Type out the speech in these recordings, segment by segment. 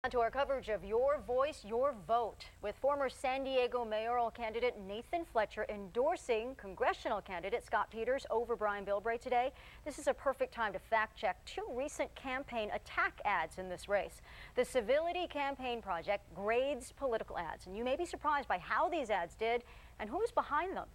On to our coverage of Your Voice, Your Vote, with former San Diego mayoral candidate Nathan Fletcher endorsing congressional candidate Scott Peters over Brian Bilbray today. This is a perfect time to fact-check two recent campaign attack ads in this race. The Civility Campaign Project grades political ads, and you may be surprised by how these ads did and who's behind them.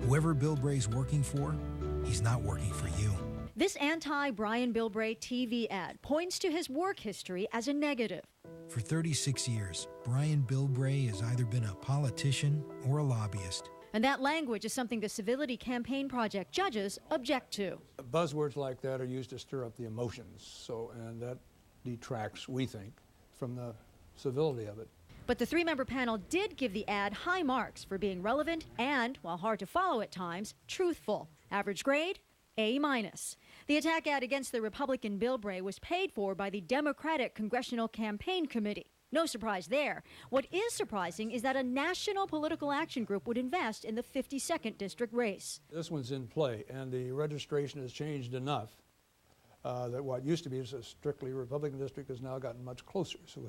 Whoever Bilbray's working for, he's not working for you. This anti-Brian Bilbray TV ad points to his work history as a negative. For 36 years, Brian Bilbray has either been a politician or a lobbyist. And that language is something the Civility Campaign Project judges object to. Buzzwords like that are used to stir up the emotions, and that detracts, we think, from the civility of it. But the three-member panel did give the ad high marks for being relevant and, while hard to follow at times, truthful. Average grade? A-. The attack ad against the Republican Bilbray was paid for by the Democratic Congressional Campaign Committee. No surprise there. What is surprising is that a national political action group would invest in the 52nd district race. This one's in play, and the registration has changed enough that what used to be a strictly Republican district has now gotten much closer, so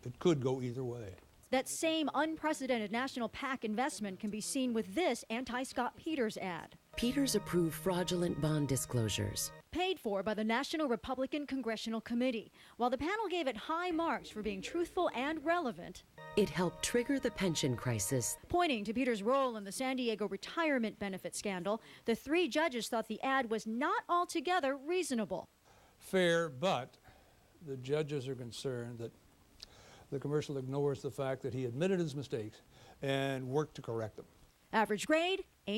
it could go either way. That same unprecedented national PAC investment can be seen with this anti-Scott Peters ad. Peters approved fraudulent bond disclosures. Paid for by the National Republican Congressional Committee. While the panel gave it high marks for being truthful and relevant, it helped trigger the pension crisis. Pointing to Peters' role in the San Diego retirement benefit scandal, the three judges thought the ad was not altogether reasonable. Fair, but the judges are concerned that the commercial ignores the fact that he admitted his mistakes and worked to correct them. Average grade, A-.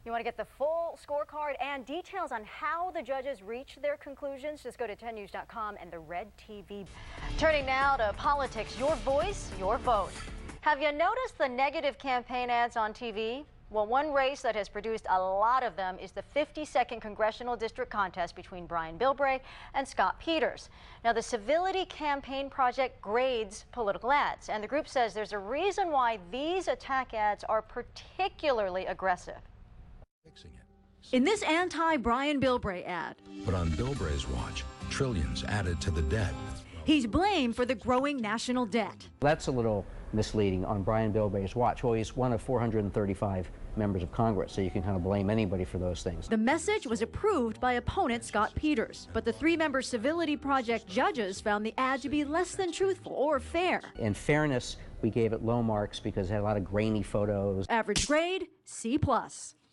You want to get the full scorecard and details on how the judges reached their conclusions? Just go to 10news.com and the Red TV. Turning now to politics. Your voice, your vote. Have you noticed the negative campaign ads on TV? Well, one race that has produced a lot of them is the 52nd Congressional District contest between Brian Bilbray and Scott Peters. Now, the Civility Campaign Project grades political ads, and the group says there's a reason why these attack ads are particularly aggressive. In this anti-Brian Bilbray ad, but on Bilbray's watch, trillions added to the debt. He's blamed for the growing national debt. That's a little misleading on Brian Bilbray's watch. Well, he's one of 435 members of Congress, so you can kind of blame anybody for those things. The message was approved by opponent Scott Peters, but the three-member Civility Project judges found the ad to be less than truthful or fair. In fairness, we gave it low marks because it had a lot of grainy photos. Average grade, C+.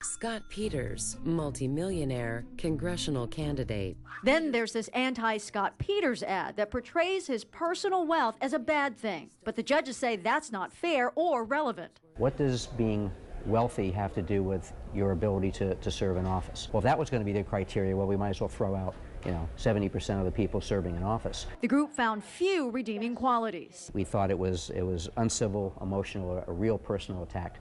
Scott Peters, multimillionaire, congressional candidate. Then there's this anti-Scott Peters ad that portrays his personal wealth as a bad thing. But the judges say that's not fair or relevant. What does being wealthy have to do with your ability to serve in office? Well, if that was going to be the criteria, well, we might as well throw out 70% of the people serving in office. The group found few redeeming qualities. We thought it was uncivil, emotional, a real personal attack.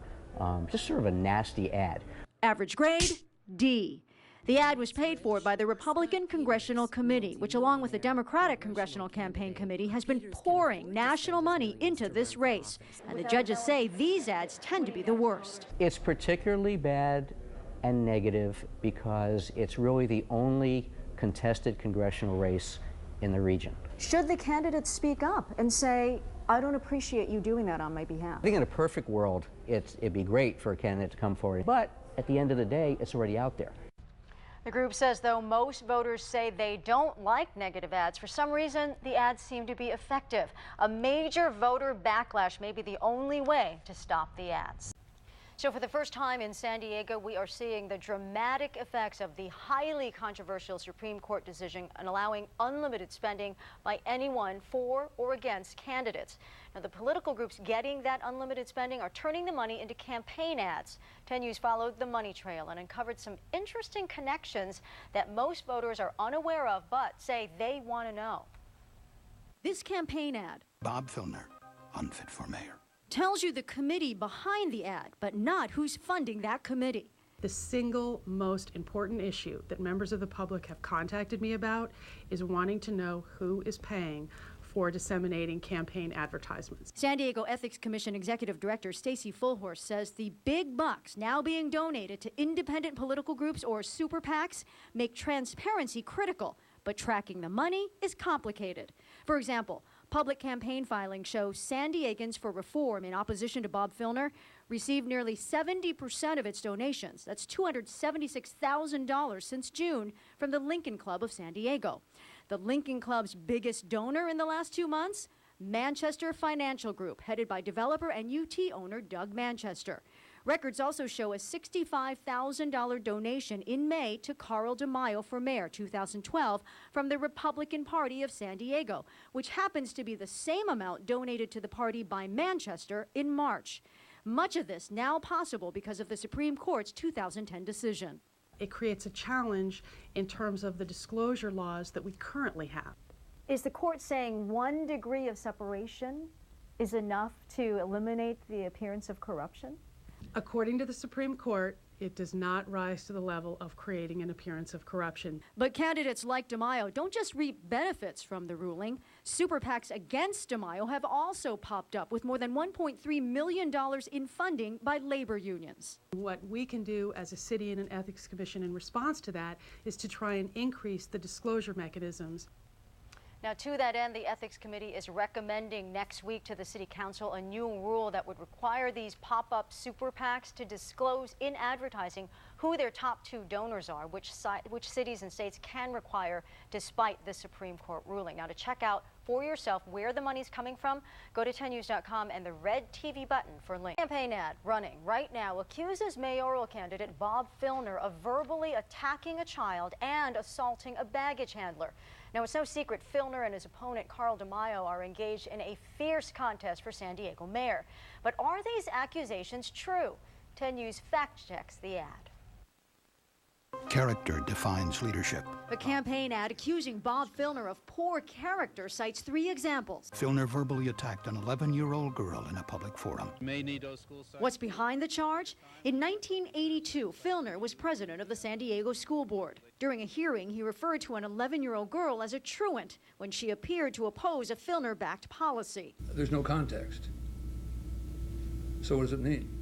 Just sort of a nasty ad. Average grade, D. The ad was paid for by the Republican Congressional Committee, which along with the Democratic Congressional Campaign Committee has been pouring national money into this race. And the judges say these ads tend to be the worst. It's particularly bad and negative because it's really the only contested congressional race in the region. Should the candidates speak up and say, I don't appreciate you doing that on my behalf? I think in a perfect world, it'd be great for a candidate to come forward, but at the end of the day, it's already out there. The group says, though most voters say they don't like negative ads, for some reason, the ads seem to be effective. A major voter backlash may be the only way to stop the ads. So for the first time in San Diego, we are seeing the dramatic effects of the highly controversial Supreme Court decision on allowing unlimited spending by anyone for or against candidates. Now, the political groups getting that unlimited spending are turning the money into campaign ads. 10 News followed the money trail and uncovered some interesting connections that most voters are unaware of, but say they want to know. This campaign ad, Bob Filner, unfit for mayor, tells you the committee behind the ad, but not who's funding that committee. The single most important issue that members of the public have contacted me about is wanting to know who is paying for disseminating campaign advertisements. San Diego Ethics Commission Executive Director Stacy Fullhorse says the big bucks now being donated to independent political groups or super PACs make transparency critical. but tracking the money is complicated. For example, public campaign filings show San Diegans for Reform in opposition to Bob Filner received nearly 70% of its donations. That's $276,000 since June from the Lincoln Club of San Diego. The Lincoln Club's biggest donor in the last 2 months? Manchester Financial Group, headed by developer and UT owner Doug Manchester. Records also show a $65,000 donation in May to Carl DeMaio for mayor 2012 from the Republican Party of San Diego, which happens to be the same amount donated to the party by Manchester in March. Much of this now possible because of the Supreme Court's 2010 decision. It creates a challenge in terms of the disclosure laws that we currently have. Is the court saying 1 degree of separation is enough to eliminate the appearance of corruption? According to the Supreme Court, it does not rise to the level of creating an appearance of corruption. But candidates like DeMaio don't just reap benefits from the ruling. Super PACs against DeMaio have also popped up with more than $1.3 million in funding by labor unions. What we can do as a city and an ethics commission in response to that is to try and increase the disclosure mechanisms. Now, to that end, the Ethics Committee is recommending next week to the City Council a new rule that would require these pop-up super PACs to disclose in advertising who their top 2 donors are, which cities and states can require despite the Supreme Court ruling. Now, to check out for yourself where the money's coming from, go to 10news.com and the red TV button for links. Campaign ad running right now accuses mayoral candidate Bob Filner of verbally attacking a child and assaulting a baggage handler. Now, it's no secret Filner and his opponent Carl DeMaio are engaged in a fierce contest for San Diego mayor. But are these accusations true? 10 News fact checks the ad. Character defines leadership. A campaign ad accusing Bob Filner of poor character cites 3 examples. Filner verbally attacked an 11-year-old girl in a public forum. What's behind the charge? In 1982, Filner was president of the San Diego School Board. During a hearing, he referred to an 11-year-old girl as a truant when she appeared to oppose a Filner-backed policy. There's no context. So what does it mean?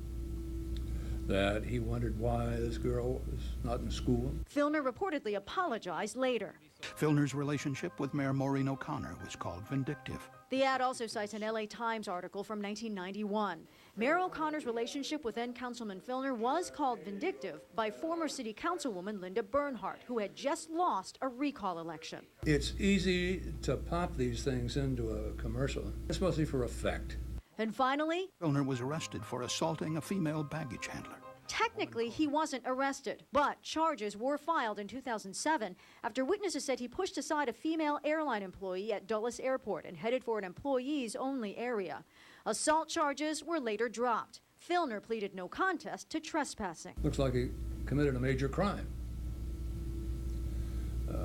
That he wondered why this girl was not in school? Filner reportedly apologized later. Filner's relationship with Mayor Maureen O'Connor was called vindictive. The ad also cites an LA Times article from 1991. Mayor O'Connor's relationship with then-Councilman Filner was called vindictive by former City Councilwoman Linda Bernhardt, who had just lost a recall election. It's easy to pop these things into a commercial. It's mostly for effect. And finally, Filner was arrested for assaulting a female baggage handler. technically he wasn't arrested, but charges were filed in 2007 after witnesses said he pushed aside a female airline employee at Dulles Airport and headed for an employees-only area. Assault charges were later dropped. Filner pleaded no contest to trespassing. Looks like he committed a major crime,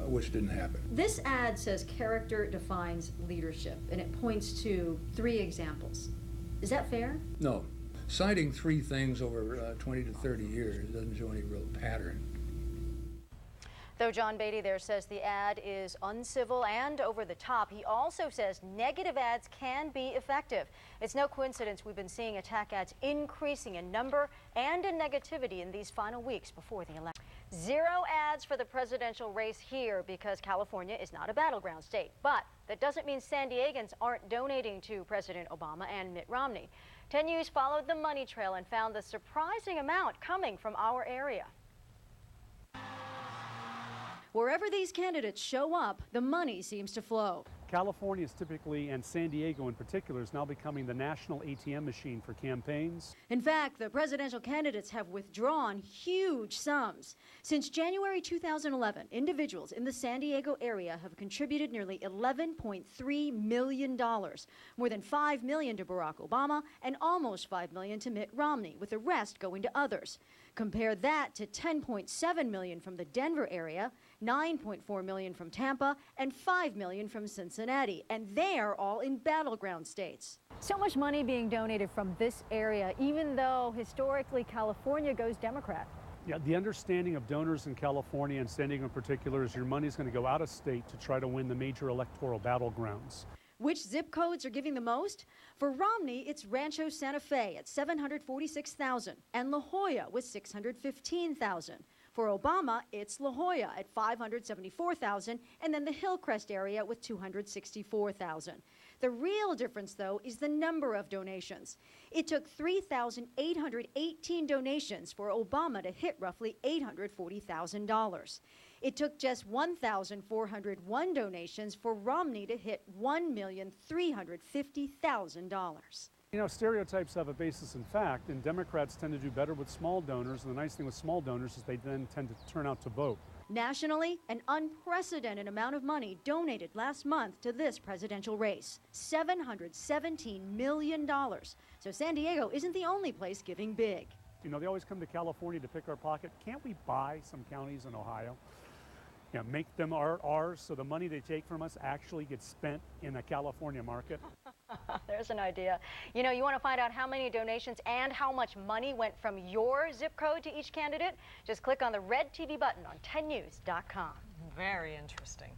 which didn't happen. This ad says character defines leadership, and it points to 3 examples. Is that fair? No. Citing 3 things over 20 to 30 years doesn't show any real pattern. Though John Beatty there says the ad is uncivil and over the top, he also says negative ads can be effective. It's no coincidence we've been seeing attack ads increasing in number and in negativity in these final weeks before the election. 0 ads for the presidential race here because California is not a battleground state. But that doesn't mean San Diegans aren't donating to President Obama and Mitt Romney. 10 News followed the money trail and found the surprising amount coming from our area. Wherever these candidates show up, the money seems to flow. California is typically, and San Diego in particular, is now becoming the national ATM machine for campaigns. In fact, the presidential candidates have withdrawn huge sums. Since January 2011, individuals in the San Diego area have contributed nearly $11.3 million, more than $5 million to Barack Obama and almost $5 million to Mitt Romney, with the rest going to others. Compare that to $10.7 million from the Denver area, $9.4 million from Tampa, and $5 million from Cincinnati, and they're all in battleground states. So much money being donated from this area, even though historically California goes Democrat. Yeah, the understanding of donors in California and San Diego in particular is your money's going to go out of state to try to win the major electoral battlegrounds. Which zip codes are giving the most? For Romney, it's Rancho Santa Fe at $746,000 and La Jolla with $615,000. For Obama, it's La Jolla at $574,000, and then the Hillcrest area with $264,000. The real difference, though, is the number of donations. It took 3,818 donations for Obama to hit roughly $840,000. It took just 1,401 donations for Romney to hit $1,350,000. You know, stereotypes have a basis in fact, and Democrats tend to do better with small donors, and the nice thing with small donors is they then tend to turn out to vote. Nationally, an unprecedented amount of money donated last month to this presidential race, $717 million. So San Diego isn't the only place giving big. You know, they always come to California to pick our pocket. Can't we buy some counties in Ohio? You know, make them ours so the money they take from us actually gets spent in the California market? There's an idea. You know, you want to find out how many donations and how much money went from your zip code to each candidate? Just click on the red TV button on 10news.com. Very interesting.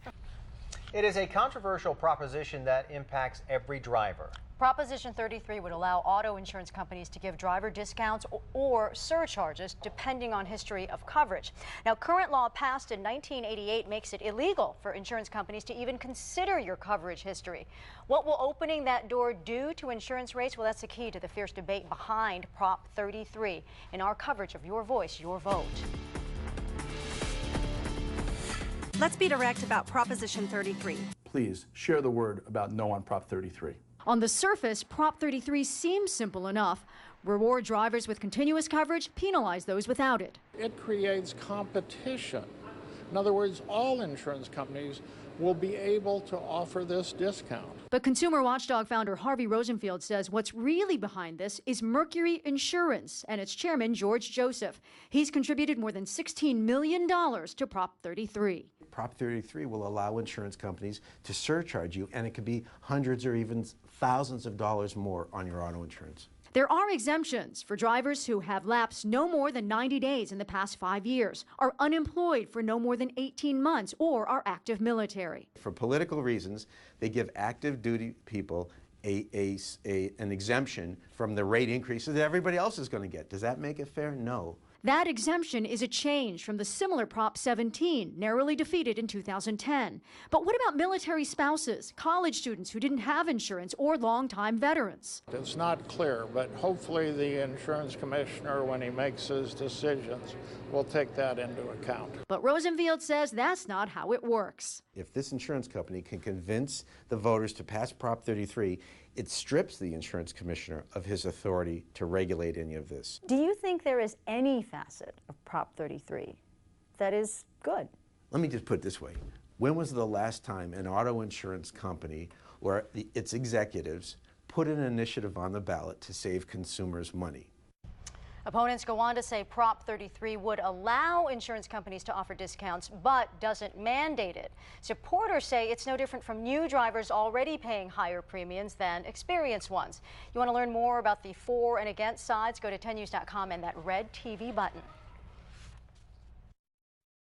It is a controversial proposition that impacts every driver. Proposition 33 would allow auto insurance companies to give driver discounts or surcharges depending on history of coverage. Now, current law passed in 1988 makes it illegal for insurance companies to even consider your coverage history. What will opening that door do to insurance rates? Well, that's the key to the fierce debate behind Prop 33 in our coverage of Your Voice, Your Vote. Let's be direct about Proposition 33. Please share the word about no on Prop 33. On the surface, Prop 33 seems simple enough. Reward drivers with continuous coverage, penalize those without it. It creates competition. In other words, all insurance companies will be able to offer this discount. But consumer watchdog founder Harvey Rosenfield says what's really behind this is Mercury Insurance and its chairman, George Joseph. He's contributed more than $16 million to Prop 33. Prop 33 will allow insurance companies to surcharge you, and it could be hundreds or even thousands of dollars more on your auto insurance. There are exemptions for drivers who have lapsed no more than 90 days in the past 5 years, are unemployed for no more than 18 months, or are active military. For political reasons, they give active duty people an exemption from the rate increases that everybody else is going to get. Does that make it fair? No. That exemption is a change from the similar Prop 17, narrowly defeated in 2010. But what about military spouses, college students who didn't have insurance, or longtime veterans? It's not clear, but hopefully the insurance commissioner, when he makes his decisions, will take that into account. But Rosenfield says that's not how it works. If this insurance company can convince the voters to pass Prop 33, it strips the insurance commissioner of his authority to regulate any of this. Do you think there is any facet of Prop 33 that is good? Let me just put it this way. When was the last time an auto insurance company or its executives put an initiative on the ballot to save consumers money? Opponents go on to say Prop 33 would allow insurance companies to offer discounts, but doesn't mandate it. Supporters say it's no different from new drivers already paying higher premiums than experienced ones. You want to learn more about the for and against sides? Go to 10news.com and that red TV button.